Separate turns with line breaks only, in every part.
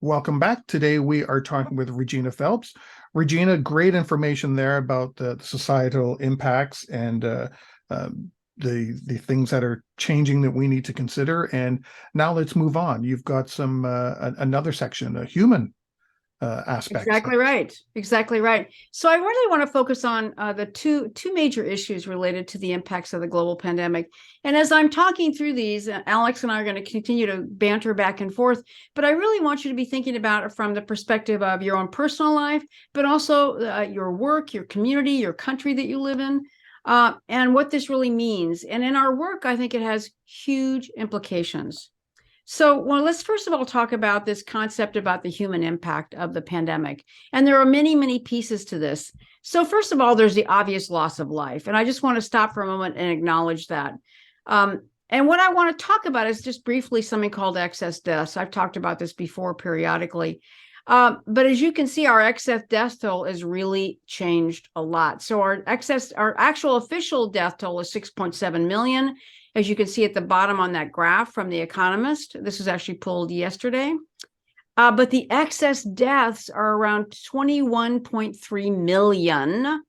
Welcome back. Today we are talking with Regina Phelps. Regina, great information there about the societal impacts and uh, the things that are changing that we need to consider. And now let's move on. You've got some another section, a human aspects.
Exactly right. Exactly right. So I really want to focus on the two major issues related to the impacts of the global pandemic. And as I'm talking through these, Alex and I are going to continue to banter back and forth. But I really want you to be thinking about it from the perspective of your own personal life, but also your work, your community, your country that you live in, and what this really means. And in our work, I think it has huge implications. So, well, let's first of all talk about this concept about the human impact of the pandemic. And there are many, many pieces to this. So, first of all, there's the obvious loss of life. And I just want to stop for a moment and acknowledge that. And what I want to talk about is just briefly something called excess deaths. I've talked about this before periodically. But as you can see, our excess death toll has really changed a lot. So our actual official death toll is 6.7 million. As you can see at the bottom on that graph from The Economist, this was actually pulled yesterday. But the excess deaths are around 21.3 million,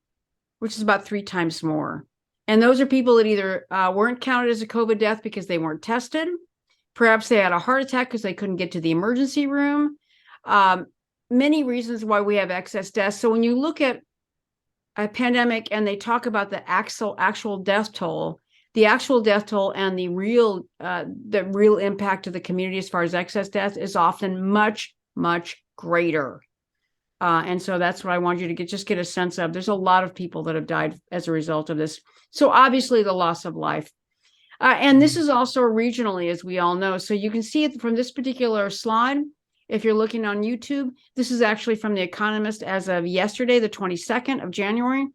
which is about 3 times more. And those are people that either weren't counted as a COVID death because they weren't tested. Perhaps they had a heart attack because they couldn't get to the emergency room. Many reasons why we have excess deaths. So when you look at a pandemic and they talk about the actual death toll, the actual death toll and the real impact to the community as far as excess death is often much, much greater. And so that's what I want you to get a sense of. There's a lot of people that have died as a result of this. So obviously the loss of life. And this is also regionally, as we all know. So you can see it from this particular slide. If you're looking on YouTube, this is actually from The Economist as of yesterday, the 22nd of January.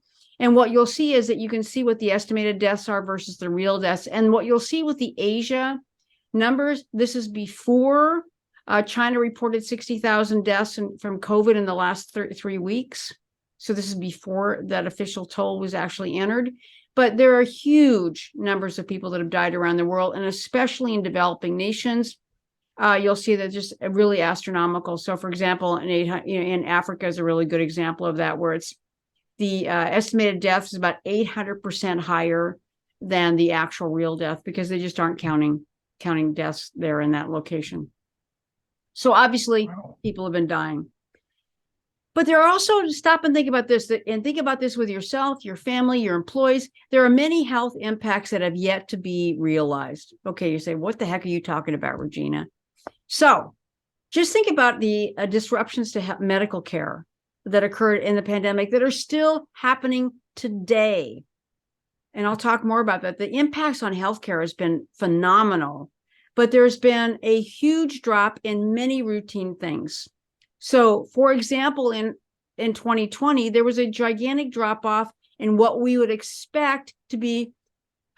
And what you'll see is that you can see what the estimated deaths are versus the real deaths. And what you'll see with the Asia numbers, this is before China reported 60,000 deaths from COVID in the last 3 weeks. So this is before that official toll was actually entered. But there are huge numbers of people that have died around the world, and especially in developing nations. You'll see that just really astronomical. So, for example, in Africa is a really good example of that, where it's the estimated deaths is about 800% higher than the actual real death because they just aren't counting deaths there in that location. So obviously, people have been dying. But there are also, stop and think about this, and think about this with yourself, your family, your employees. There are many health impacts that have yet to be realized. Okay, you say, what the heck are you talking about, Regina? So just think about the disruptions to medical care that occurred in the pandemic that are still happening today. And I'll talk more about that. The impacts on healthcare has been phenomenal, but there's been a huge drop in many routine things. So, for example, in 2020, there was a gigantic drop off in what we would expect to be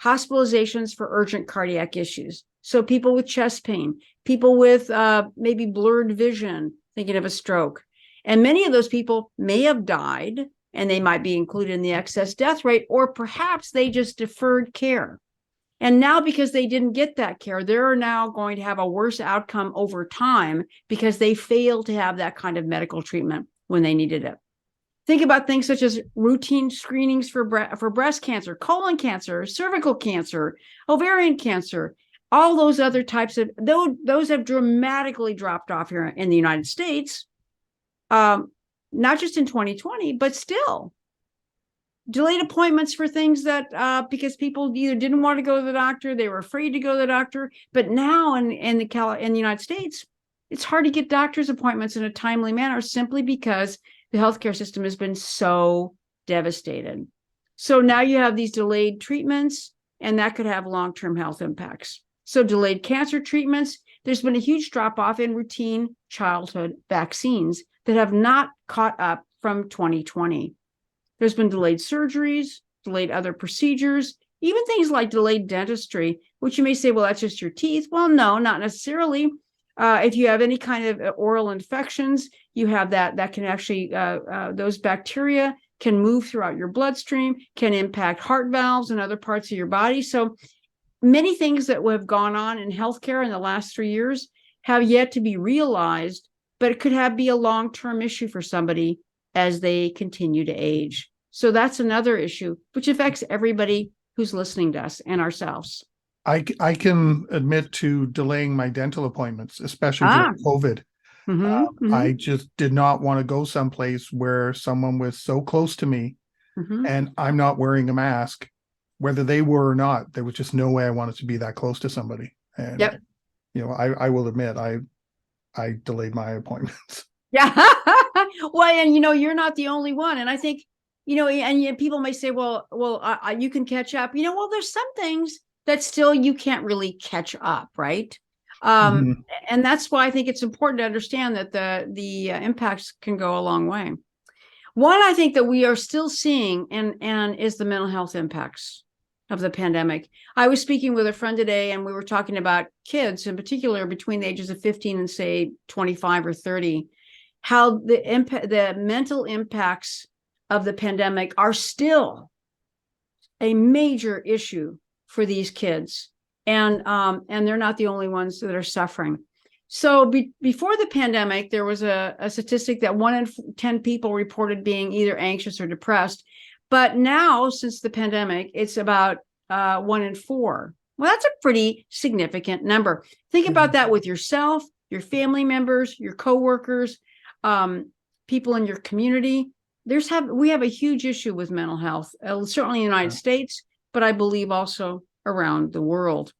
hospitalizations for urgent cardiac issues. So people with chest pain, people with maybe blurred vision, thinking of a stroke. And many of those people may have died, and they might be included in the excess death rate, or perhaps they just deferred care. And now, because they didn't get that care, they're now going to have a worse outcome over time because they failed to have that kind of medical treatment when they needed it. Think about things such as routine screenings for breast cancer, colon cancer, cervical cancer, ovarian cancer, all those other types of, those have dramatically dropped off here in the United States, not just in 2020, but still. Delayed appointments for things that because people either didn't want to go to the doctor, they were afraid to go to the doctor. But now in the United States, it's hard to get doctor's appointments in a timely manner simply because the healthcare system has been so devastated. So now you have these delayed treatments, and that could have long-term health impacts. So delayed cancer treatments, there's been a huge drop-off in routine childhood vaccines that have not caught up from 2020. There's been delayed surgeries, delayed other procedures, even things like delayed dentistry, which you may say, well, that's just your teeth. Well, no, not necessarily. If you have any kind of oral infections, you have that can actually, those bacteria can move throughout your bloodstream, can impact heart valves and other parts of your body. So many things that have gone on in healthcare in the last 3 years have yet to be realized but it could be a long-term issue for somebody as they continue to age. So that's another issue, which affects everybody who's listening to us and ourselves.
I can admit to delaying my dental appointments, especially
Ah,
during COVID. I
mm-hmm.
just did not want to go someplace where someone was so close to me
Mm-hmm.
and I'm not wearing a mask, whether they were or not. There was just no way I wanted to be that close to somebody. And,
Yep.
I will admit, I delayed my appointments.
Yeah. Well, and you're not the only one. And I think, and people may say, well, you can catch up. Well, there's some things that still you can't really catch up, right?
Mhm.
And that's why I think it's important to understand that the impacts can go a long way. One I think that we are still seeing and is the mental health impacts of the pandemic. I was speaking with a friend today, and we were talking about kids in particular between the ages of 15 and say 25 or 30, how the mental impacts of the pandemic are still a major issue for these kids, and they're not the only ones that are suffering. So before the pandemic, there was a statistic that 1 in 10 people reported being either anxious or depressed. But now, since the pandemic, it's about 1 in 4. Well, that's a pretty significant number. Think about that with yourself, your family members, your coworkers, people in your community. We have a huge issue with mental health, certainly in the United States, but I believe also around the world.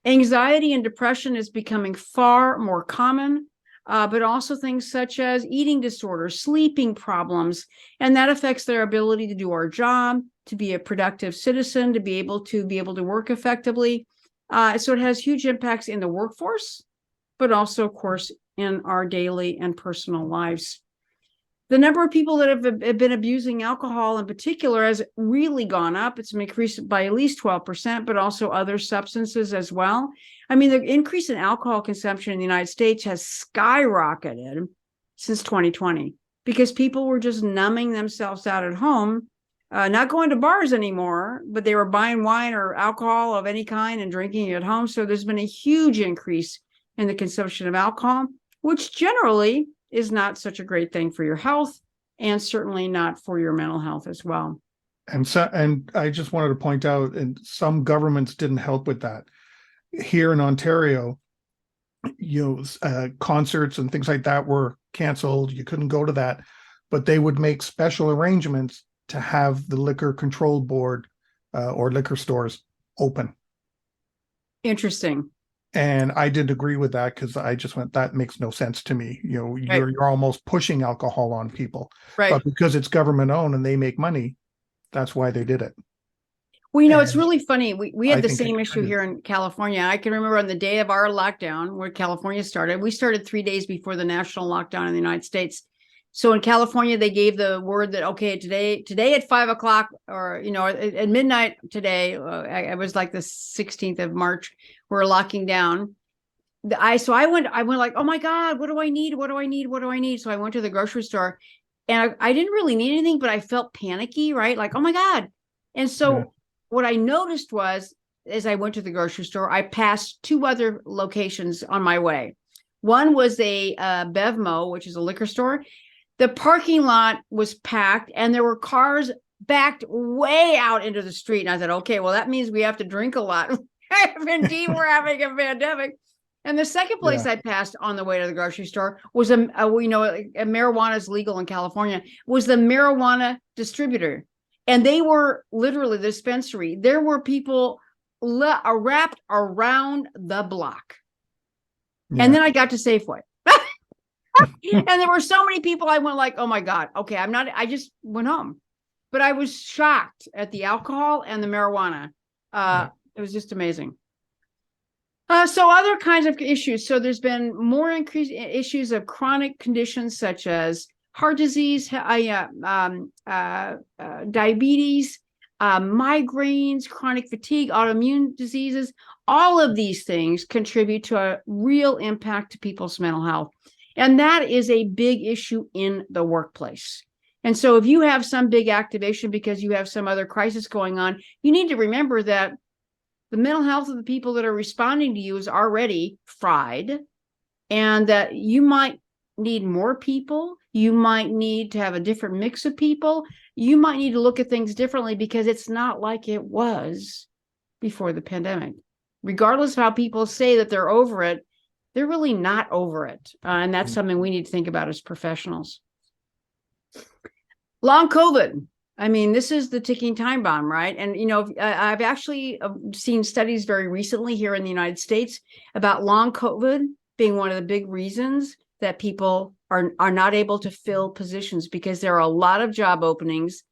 Anxiety and depression is becoming far more common, but also things such as eating disorders, sleeping problems, and that affects their ability to do our job, to be a productive citizen, to be able to work effectively. So it has huge impacts in the workforce, but also, of course, in our daily and personal lives. The number of people that have been abusing alcohol in particular has really gone up. It's increased by at least 12%, but also other substances as well. I mean, the increase in alcohol consumption in the United States has skyrocketed since 2020 because people were just numbing themselves out at home, not going to bars anymore, but they were buying wine or alcohol of any kind and drinking it at home. So there's been a huge increase in the consumption of alcohol, which generally is not such a great thing for your health, and certainly not for your mental health as well.
And I just wanted to point out, and some governments didn't help with that. Here in Ontario, concerts and things like that were canceled. You couldn't go to that, but they would make special arrangements to have the liquor control board or liquor stores open.
Interesting.
And I didn't agree with that because I just went, that makes no sense to me.
Right.
You're almost pushing alcohol on people.
Right.
But because it's government owned and they make money, that's why they did it.
Well, it's really funny. We had the same issue
contributes.
here in California. I can remember on the day of our lockdown, where California started, we started 3 days before the national lockdown in the United States. So in California, they gave the word that, okay, today at 5 o'clock or, at midnight today, it was like the 16th of March, we're locking down. I went like, oh my God, what do I need? What do I need? What do I need? So I went to the grocery store, and I didn't really need anything, but I felt panicky, right? Like, oh my God. And so what I noticed was, as I went to the grocery store, I passed 2 other locations on my way. One was a Bevmo, which is a liquor store. The parking lot was packed, and there were cars backed way out into the street. And I said, okay, well, that means we have to drink a lot. If indeed we're having a pandemic. And the second place I passed on the way to the grocery store was a marijuana is legal in California, was the marijuana distributor. And they were literally the dispensary. There were people wrapped around the block. Yeah. And then I got to Safeway. And there were so many people, I went like, oh my God, okay, I just went home. But I was shocked at the alcohol and the marijuana. It was just amazing. So other kinds of issues. So there's been more increased issues of chronic conditions such as heart disease, diabetes, migraines, chronic fatigue, autoimmune diseases. All of these things contribute to a real impact to people's mental health. And that is a big issue in the workplace. And so if you have some big activation because you have some other crisis going on, you need to remember that the mental health of the people that are responding to you is already fried, and that you might need more people. You might need to have a different mix of people. You might need to look at things differently because it's not like it was before the pandemic. Regardless of how people say that they're over it, they're really not over it. And that's something we need to think about as professionals. Long COVID. I mean, this is the ticking time bomb, right? And, I've actually seen studies very recently here in the United States about long COVID being one of the big reasons that people are not able to fill positions because there are a lot of job openings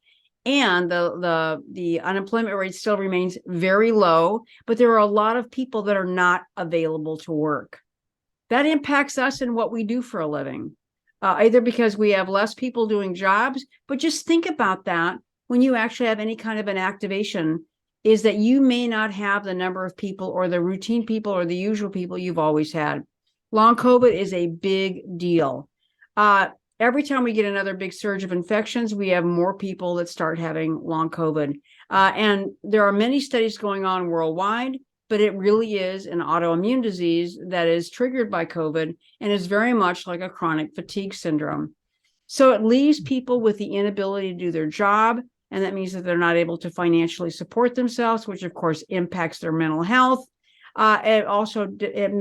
and the unemployment rate still remains very low, but there are a lot of people that are not available to work. That impacts us and what we do for a living. Either because we have less people doing jobs, but just think about that when you actually have any kind of an activation, is that you may not have the number of people or the routine people or the usual people you've always had. Long COVID is a big deal. Every time we get another big surge of infections, we have more people that start having long COVID. And there are many studies going on worldwide, but it really is an autoimmune disease that is triggered by COVID and is very much like a chronic fatigue syndrome. So it leaves people with the inability to do their job. And that means that they're not able to financially support themselves, which of course impacts their mental health. It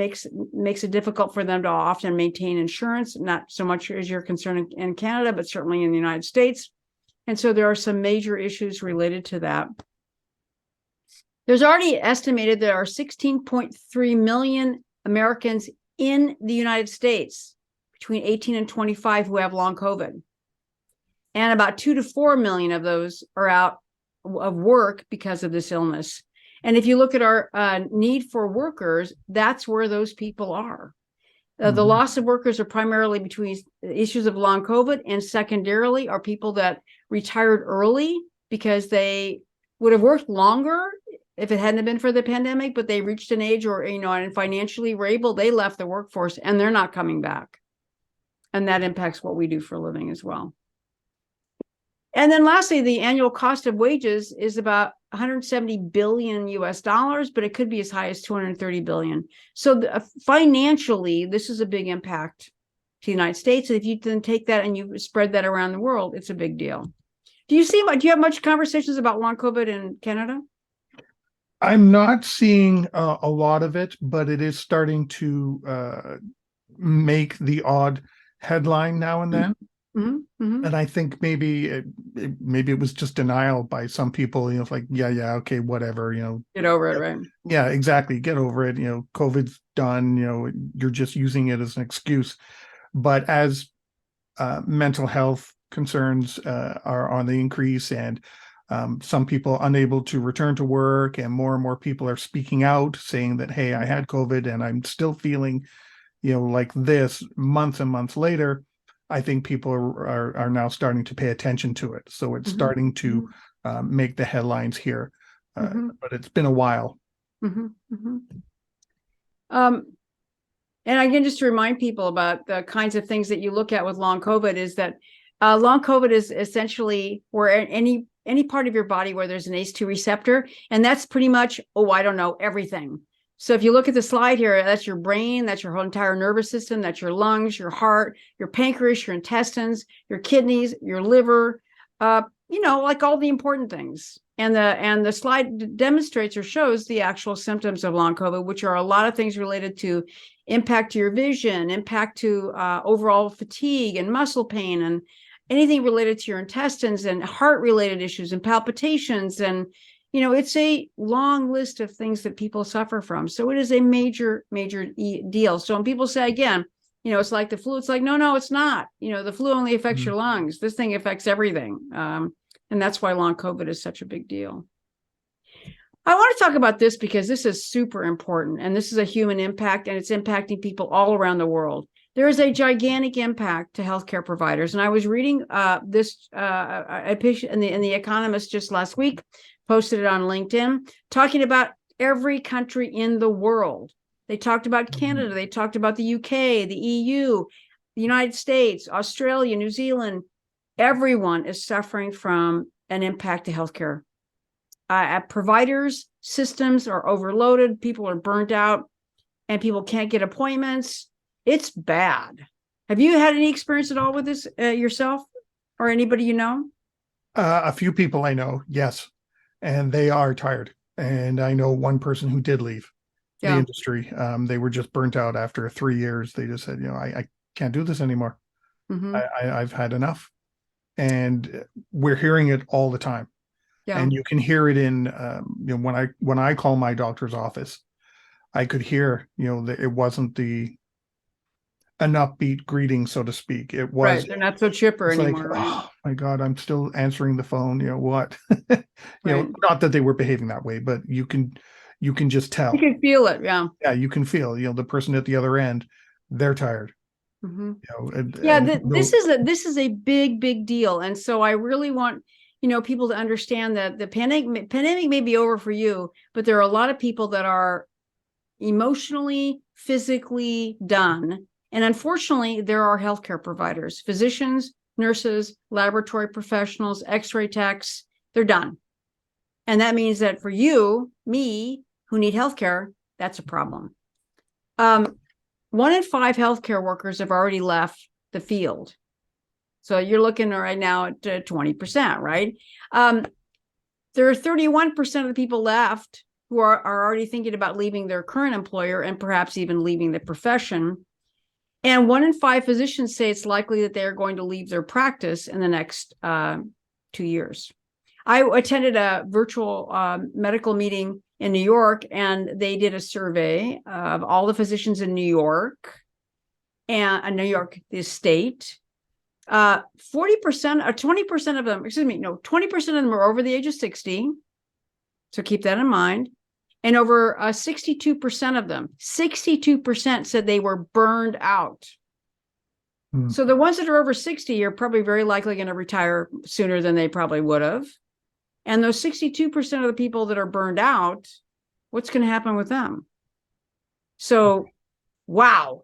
makes it difficult for them to often maintain insurance, not so much as you're concerned in Canada, but certainly in the United States. And so there are some major issues related to that. There's already estimated there are 16.3 million Americans in the United States between 18 and 25 who have long COVID. And about 2 to 4 million of those are out of work because of this illness. And if you look at our need for workers, that's where those people are. The loss of workers are primarily between issues of long COVID, and secondarily are people that retired early because they would have worked longer if it hadn't been for the pandemic, but they reached an age or, and financially were able, they left the workforce and they're not coming back. And that impacts what we do for a living as well. And then lastly, the annual cost of wages is about 170 billion US dollars, but it could be as high as 230 billion. So financially, this is a big impact to the United States. And if you then take that and you spread that around the world, it's a big deal. Do you have much conversations about long COVID in Canada?
I'm not seeing a lot of it, but it is starting to make the odd headline now and then.
Mm-hmm, mm-hmm.
And I think maybe it was just denial by some people, it's like, yeah, okay, whatever,
Get over it, right?
Yeah, exactly. Get over it. COVID's done, you're just using it as an excuse. But as mental health concerns are on the increase, and some people unable to return to work, and more people are speaking out saying that, hey, I had COVID and I'm still feeling, like this months and months later, I think people are now starting to pay attention to it. So it's starting to make the headlines here, but it's been a while.
And again, just to remind people about the kinds of things that you look at with long COVID is that long COVID is essentially where any part of your body where there's an ACE2 receptor, and that's pretty much, everything. So if you look at the slide here, that's your brain, that's your whole entire nervous system, that's your lungs, your heart, your pancreas, your intestines, your kidneys, your liver, like all the important things. And the slide demonstrates or shows the actual symptoms of long COVID, which are a lot of things related to impact to your vision, impact to overall fatigue and muscle pain, and anything related to your intestines, and heart related issues and palpitations. And it's a long list of things that people suffer from. So it is a major deal. So when people say, again, it's like the flu, it's like, no, it's not. The flu only affects your lungs. This thing affects everything. And that's why long COVID is such a big deal. I want to talk about this because this is super important, and this is a human impact, and it's impacting people all around the world. There is a gigantic impact to healthcare providers. And I was reading this in the Economist just last week, posted it on LinkedIn, talking about every country in the world. They talked about Canada, they talked about the UK, the EU, the United States, Australia, New Zealand. Everyone is suffering from an impact to healthcare. Providers, systems are overloaded, people are burnt out, and people can't get appointments. It's bad. Have you had any experience at all with this yourself or anybody you know?
A few people I know, yes, and they are tired. And I know one person who did leave the
Yeah.
industry. They were just burnt out after 3 years. They just said, I can't do this anymore.
Hmm.
I've had enough. And we're hearing it all the time.
Yeah.
And you can hear it in, when I call my doctor's office, I could hear, that it wasn't an upbeat greeting, so to speak. It was,
Right. They're not so chipper
it's like,
anymore, right?
oh my God, I'm still answering the phone. What?
Right.
Not that they were behaving that way, but you can just
You
tell.
can feel it. Yeah.
Yeah, you can feel, the person at the other end, they're tired.
Hmm. Yeah.
And
This is a big, big deal. And so I really want, people to understand that the pandemic may be over for you, but there are a lot of people that are emotionally, physically done. And unfortunately, there are healthcare providers, physicians, nurses, laboratory professionals, x-ray techs, they're done. And that means that for you, me, who need healthcare, that's a problem. 1 in 5 healthcare workers have already left the field. So you're looking right now at 20%, right? There are 31% of the people left who are already thinking about leaving their current employer and perhaps even leaving the profession. And 1 in 5 physicians say it's likely that they're going to leave their practice in the next 2 years. I attended a virtual medical meeting in New York, and they did a survey of all the physicians in New York and New York, the state. 40% or 20% of them, 20% of them are over the age of 60. So keep that in mind. And over 62% of them, 62% said they were burned out. So the ones that are over 60 are probably very likely going to retire sooner than they probably would have. And those 62% of the people that are burned out, what's going to happen with them? So, wow,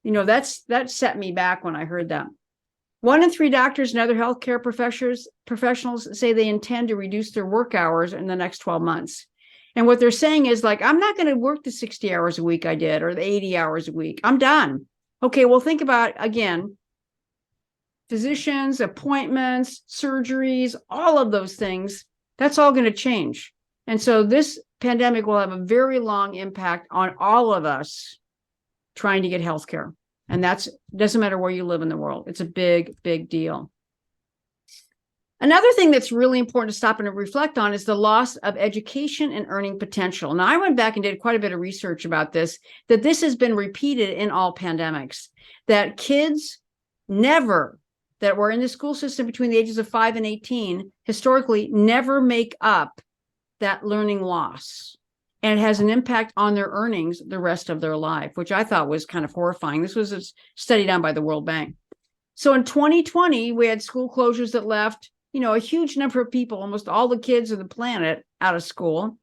that set me back when I heard that. 1 in 3 doctors and other healthcare professionals say they intend to reduce their work hours in the next 12 months. And what they're saying is like, I'm not going to work the 60 hours a week I did or the 80 hours a week. I'm done. Okay, well, think about, again, physicians, appointments, surgeries, all of those things, that's all going to change. And so this pandemic will have a very long impact on all of us trying to get healthcare. And that doesn't matter where you live in the world. It's a big, big deal. Another thing that's really important to stop and reflect on is the loss of education and earning potential. Now, I went back and did quite a bit of research about this, that this has been repeated in all pandemics, that kids that were in the school system between the ages of 5 and 18, historically never make up that learning loss. And it has an impact on their earnings the rest of their life, which I thought was kind of horrifying. This was a study done by the World Bank. So in 2020, we had school closures that left, a huge number of people, almost all the kids on the planet, out of school.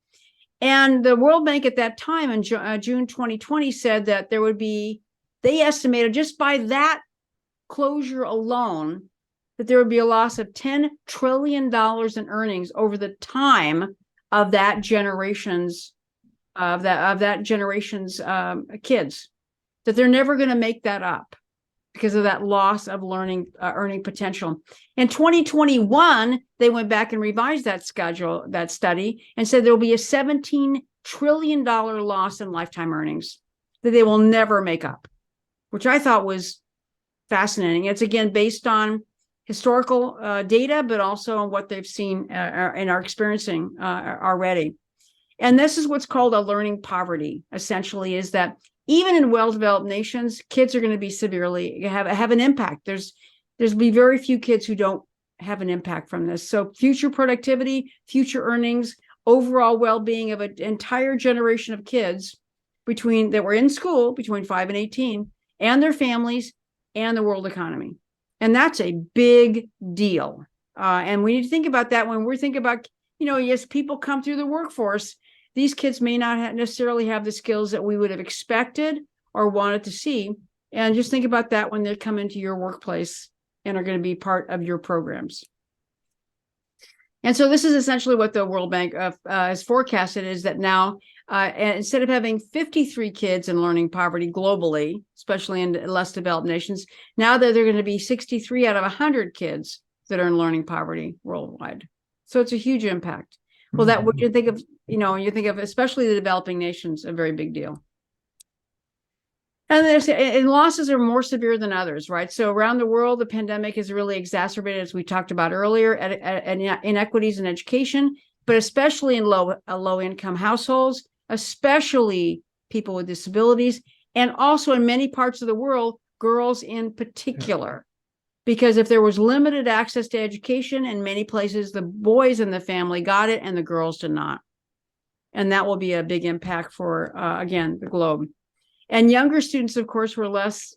And the World Bank at that time in June 2020 said that they estimated just by that closure alone, that there would be a loss of $10 trillion in earnings over the time of that generation's kids, that they're never going to make that up because of that loss of earning potential. In 2021, they went back and revised that study, and said there will be a $17 trillion loss in lifetime earnings that they will never make up, which I thought was fascinating. It's again based on historical data, but also on what they've seen and are experiencing already. And this is what's called a learning poverty, essentially, is that even in well-developed nations, kids are going to be severely have an impact. There's be very few kids who don't have an impact from this. So future productivity, future earnings, overall well-being of an entire generation of kids that were in school between 5 and 18, and their families and the world economy. And that's a big deal. And we need to think about that when we're thinking about, yes, people come through the workforce. These kids may not necessarily have the skills that we would have expected or wanted to see. And just think about that when they come into your workplace and are going to be part of your programs. And so this is essentially what the World Bank has forecasted, is that now instead of having 53 kids in learning poverty globally, especially in less developed nations, now that they're going to be 63 out of 100 kids that are in learning poverty worldwide. So it's a huge impact. Well, that what you think of, you think of especially the developing nations, a very big deal. And losses are more severe than others, right? So around the world, the pandemic has really exacerbated, as we talked about earlier, inequities in education, but especially in low-income households, especially people with disabilities, and also in many parts of the world, girls in particular. Because if there was limited access to education in many places, the boys in the family got it and the girls did not. And that will be a big impact for, again, the globe. And younger students, of course, were less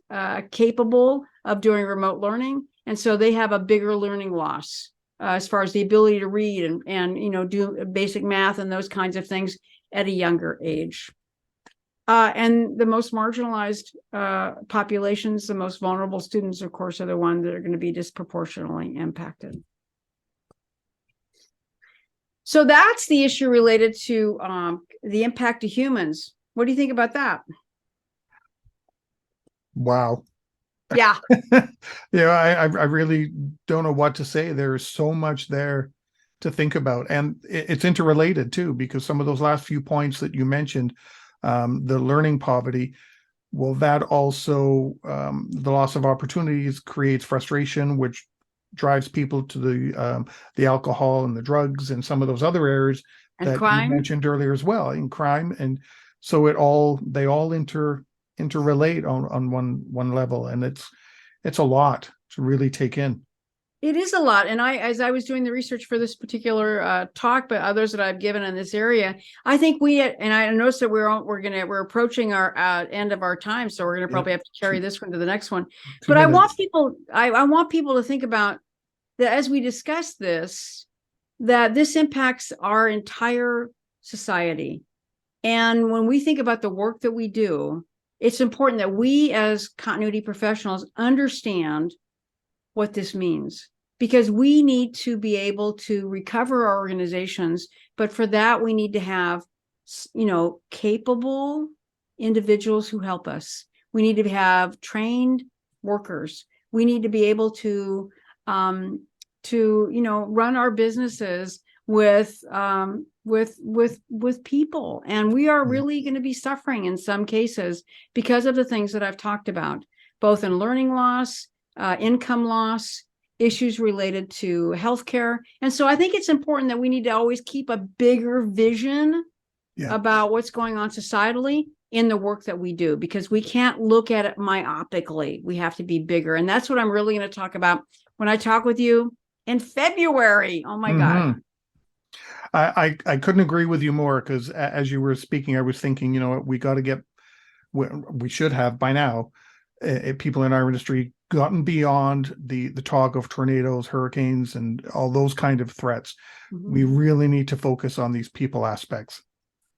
capable of doing remote learning. And so they have a bigger learning loss as far as the ability to read and do basic math and those kinds of things at a younger age. And the most marginalized populations, the most vulnerable students, of course, are the ones that are going to be disproportionately impacted. So that's the issue related to the impact to humans. What do you think about that?
Wow.
Yeah.
I really don't know what to say. There's so much there to think about, and it's interrelated too, because some of those last few points that you mentioned, the learning poverty, well, that also, the loss of opportunities creates frustration, which drives people to the alcohol and the drugs and some of those other areas
And
that
crime.
you mentioned earlier as well, in crime. And so they all interrelate on one level, and it's a lot to really take in.
It is a lot. And as I was doing the research for this particular talk, but others that I've given in this area, I think and I noticed that we're approaching our end of our time. So we're going to probably have to carry this one to the next one. But I want people to think about that as we discuss this, that this impacts our entire society. And when we think about the work that we do, it's important that we as continuity professionals understand what this means, because we need to be able to recover our organizations. But for that, we need to have, capable individuals who help us. We need to have trained workers. We need to be able to run our businesses with people. And we are really going to be suffering in some cases because of the things that I've talked about, both in learning loss, income loss, issues related to healthcare. And so I think it's important that we need to always keep a bigger vision about what's going on societally in the work that we do, because we can't look at it myopically. We have to be bigger. And that's what I'm really going to talk about when I talk with you in February. Oh my God.
I couldn't agree with you more, because as you were speaking, I was thinking, we got to we should have by now, people in our industry gotten beyond the talk of tornadoes, hurricanes, and all those kind of threats. We really need to focus on these people aspects.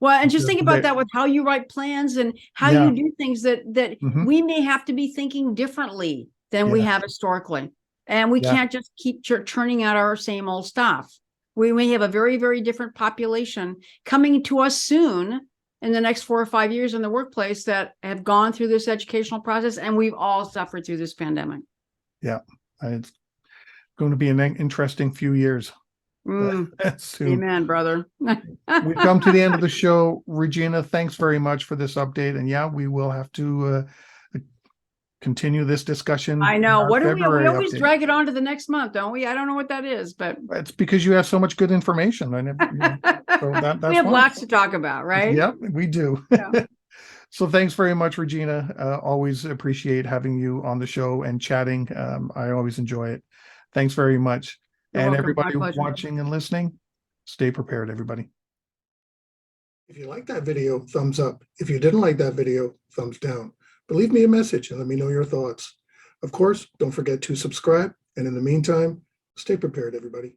Well, and just think about that with how you write plans and how you do things that we may have to be thinking differently than we have historically. And we can't just keep churning out our same old stuff. We may have a very, very different population coming to us soon in the next 4 or 5 years in the workplace that have gone through this educational process, and we've all suffered through this pandemic. Yeah,
it's going to be an interesting few years.
Amen, brother.
We've come to the end of the show. Regina, thanks very much for this update. And we will have to continue this discussion.
I know. What do we always drag it on to the next month, don't we? I don't know what that is, but
it's because you have so much good information. I never, so that's
we have lots to talk about, right?
Yep, we do. Yeah. So thanks very much, Regina. Always appreciate having you on the show and chatting. I always enjoy it. Thanks very much. You're welcome. Everybody watching and listening, stay prepared, everybody. If you like that video, thumbs up. If you didn't like that video, thumbs down. But leave me a message and let me know your thoughts. Of course, don't forget to subscribe. And in the meantime, stay prepared, everybody.